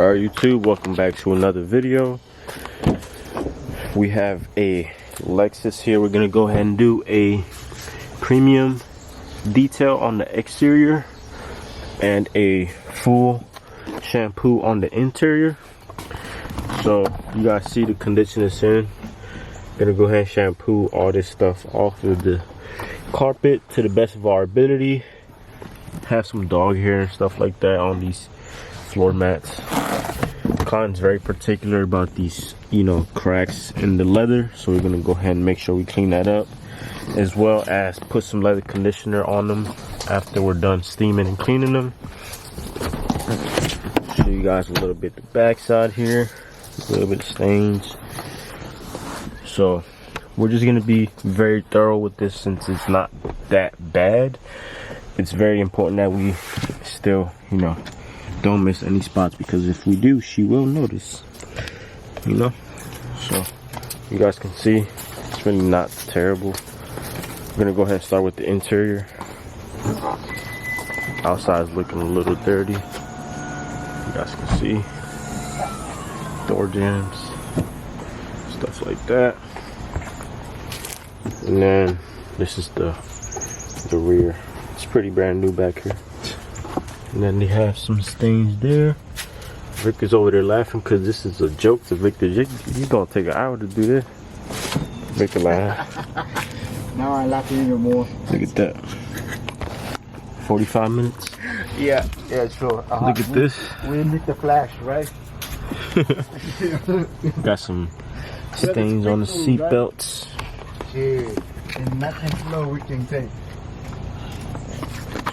Alright YouTube, welcome back to another video. We have a Lexus here. We're gonna go ahead and do a premium detail on the exterior and a full shampoo on the interior. So you guys see the condition it's in. Gonna go ahead and shampoo all this stuff off of the carpet to the best of our ability. Have some dog hair and stuff like that on these floor mats. Client's very particular about these, cracks in the leather, so we're gonna go ahead and make sure we clean that up, as well as put some leather conditioner on them after we're done steaming and cleaning them. Show you guys a little bit the back side here, a little bit of stains. So we're just gonna be very thorough with this since it's not that bad. It's very important that we still, don't miss any spots, because if we do, she will notice, So you guys can see it's really not terrible. We're gonna go ahead and start with the interior. Outside's looking a little dirty. You guys can see door jams, stuff like that. And then this is the rear. It's pretty brand new back here. And then they have some stains there. Vic is over there laughing because this is a joke to Victor. You gonna take an hour to do this? Victor laugh. Now I laugh even more. Look at that. 45 minutes. Yeah, sure. Look at this. We need the flash, right? Got some stains on the seat belts. Shit, and nothing slow we can take.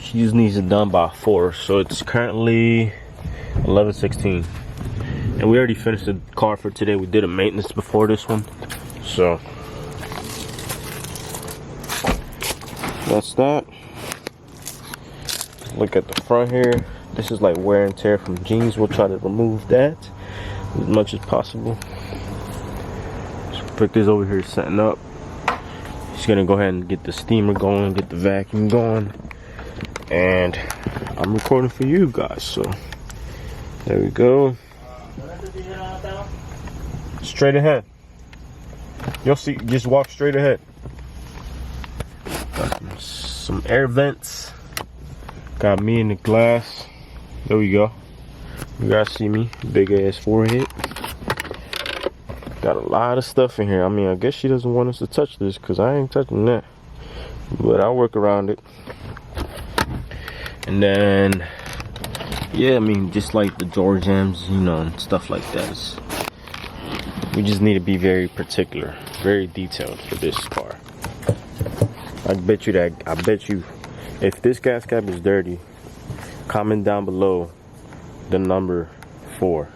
She just needs it done by 4, so it's currently 11:16, and we already finished the car for today. We did a maintenance before this one, so that's that. Look at the front here. This is like wear and tear from jeans. We'll try to remove that as much as possible. So Victor's over here setting up. He's gonna go ahead and get the steamer going, get the vacuum going. And I'm recording for you guys, so there we go. Straight ahead. You'll see, just walk straight ahead. Got some air vents. Got me in the glass. There we go. You guys see me, big ass forehead. Got a lot of stuff in here. I mean, I guess she doesn't want us to touch this because I ain't touching that, but I'll work around it. And then, yeah, I mean, just like the door jams, and stuff like that. We just need to be very particular, very detailed for this car. I bet you, if this gas cap is dirty, comment down below the number 4.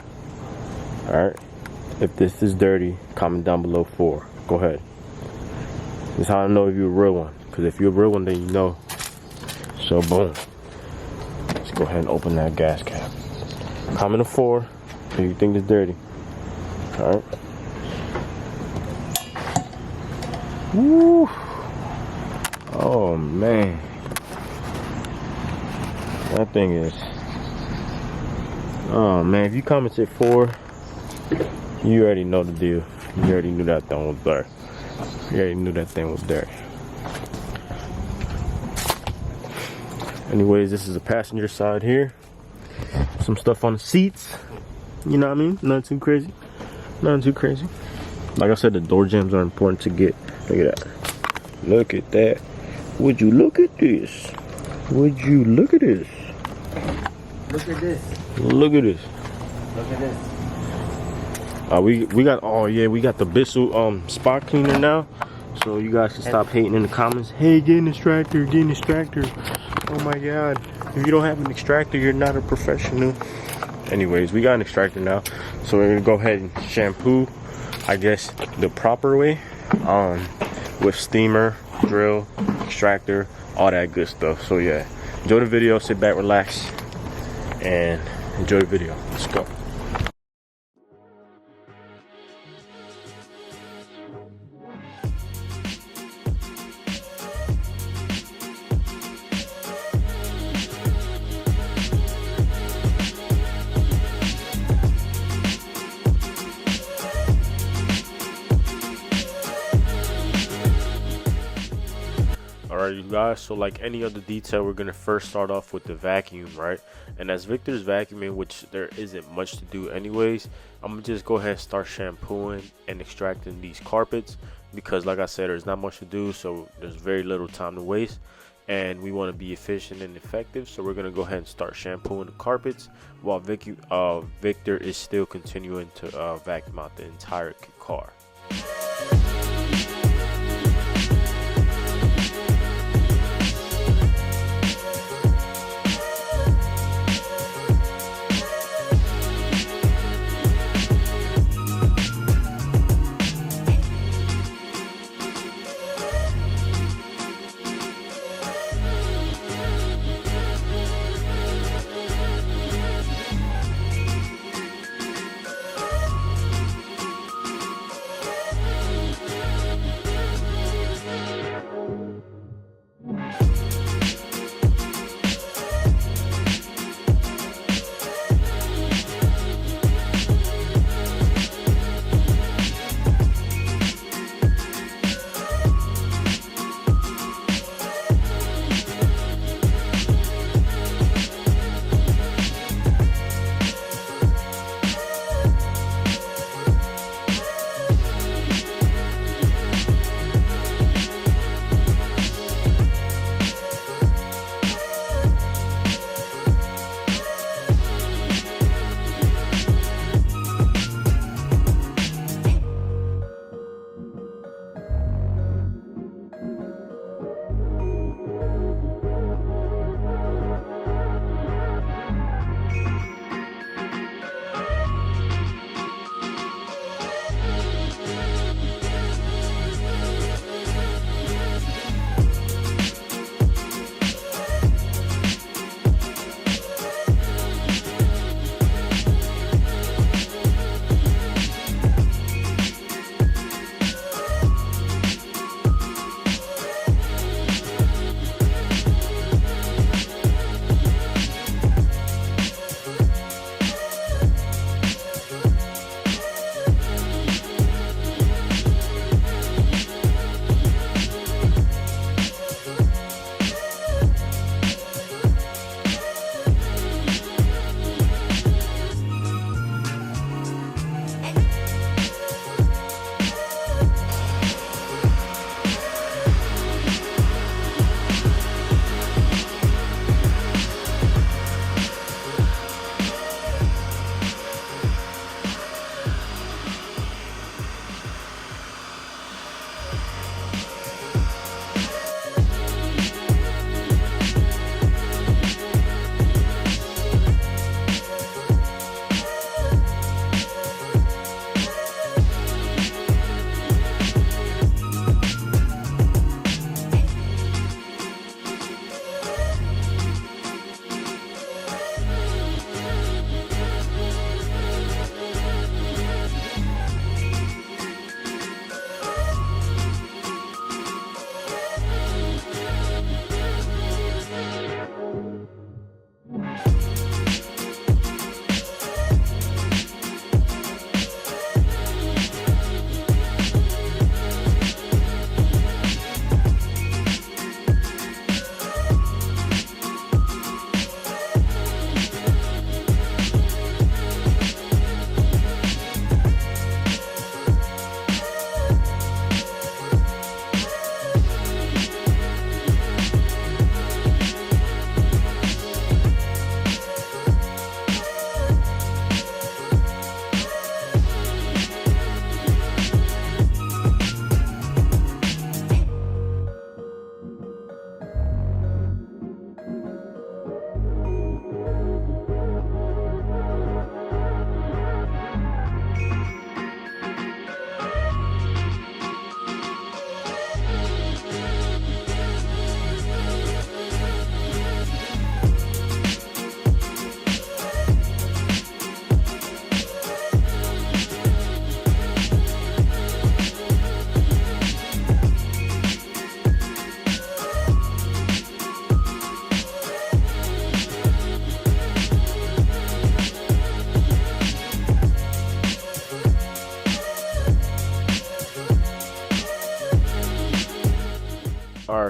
Alright? If this is dirty, comment down below 4. Go ahead. That's how I know if you're a real one. Because if you're a real one, then you know. So, boom. Go ahead and open that gas cap. Comment a 4 if you think it's dirty. Alright. Woo! Oh man. That thing is. Oh man, if you commented 4, you already know the deal. You already knew that thing was dirty. You already knew that thing was dirty. Anyways, this is the passenger side here. Some stuff on the seats. You know what I mean? Nothing too crazy. Nothing too crazy. Like I said, the door jams are important to get. Look at that. Look at that. Would you look at this? Would you look at this? Look at this. Look at this. Look at this. We got, oh yeah, we got the Bissell spot cleaner now. So you guys can stop hating in the comments. Hey, get an extractor, get an extractor. Oh my god, if you don't have an extractor, you're not a professional. Anyways, we got an extractor now, so we're gonna go ahead and shampoo, I guess, the proper way, with steamer, drill, extractor, all that good stuff. So yeah, enjoy the video, sit back, relax, and enjoy the video. Let's go. Alright, you guys, so like any other detail, we're gonna first start off with the vacuum, right? And as Victor's vacuuming, which there isn't much to do anyways, I'm gonna just go ahead and start shampooing and extracting these carpets, because like I said, there's not much to do, so there's very little time to waste, and we want to be efficient and effective. So we're gonna go ahead and start shampooing the carpets while Victor is still continuing to vacuum out the entire car.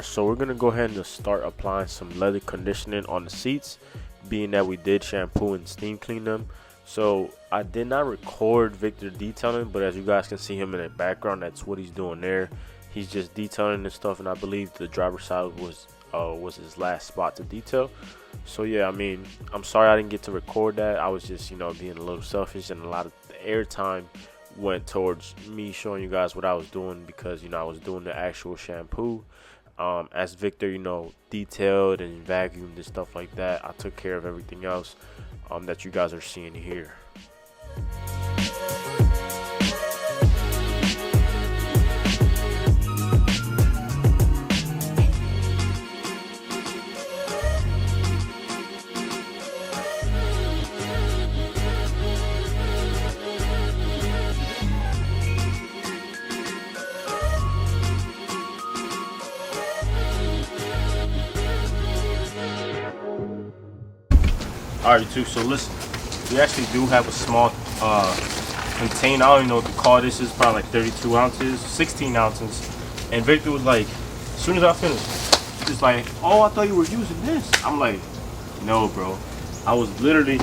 Alright, so we're gonna go ahead and just start applying some leather conditioning on the seats, being that we did shampoo and steam clean them. So I did not record Victor detailing, but as you guys can see him in the background, that's what he's doing there. He's just detailing and stuff, and I believe the driver's side was his last spot to detail. So yeah, I mean, I'm sorry I didn't get to record that. I was just, you know, being a little selfish, and a lot of the airtime went towards me showing you guys what I was doing, because, you know, I was doing the actual shampoo. As Victor, you know, detailed and vacuumed and stuff like that, I took care of everything else that you guys are seeing here. Alright, too. So listen, we actually do have a small container. I don't even know what to call this. It's probably like 32 ounces, 16 ounces. And Victor was like, as soon as I finished, he's like, "Oh, I thought you were using this." I'm like, "No, bro. I was literally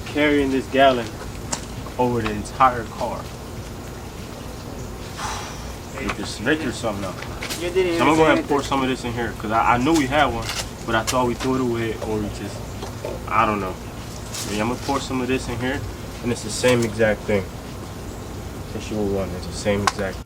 carrying this gallon over the entire car." Victor's something else. So I'm gonna go ahead and pour some of this in here, because I knew we had one, but I thought we threw it away, or we just, I don't know. Yeah, I'm gonna pour some of this in here, and it's the same exact thing. It's your one. It's the same exact.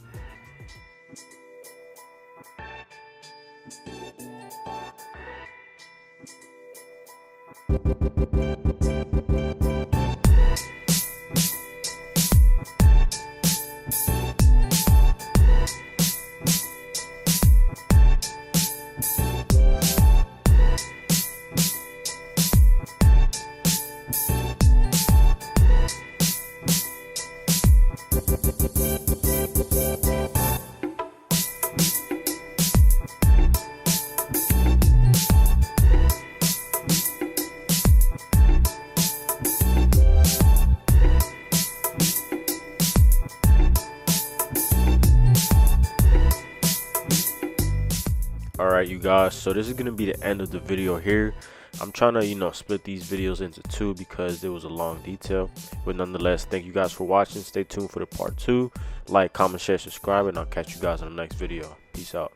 Alright, you guys, so this is gonna be the end of the video here. I'm trying to, you know, split these videos into two because it was a long detail, but nonetheless, thank you guys for watching. Stay tuned for the part 2. Like, comment, share, subscribe, and I'll catch you guys in the next video. Peace out.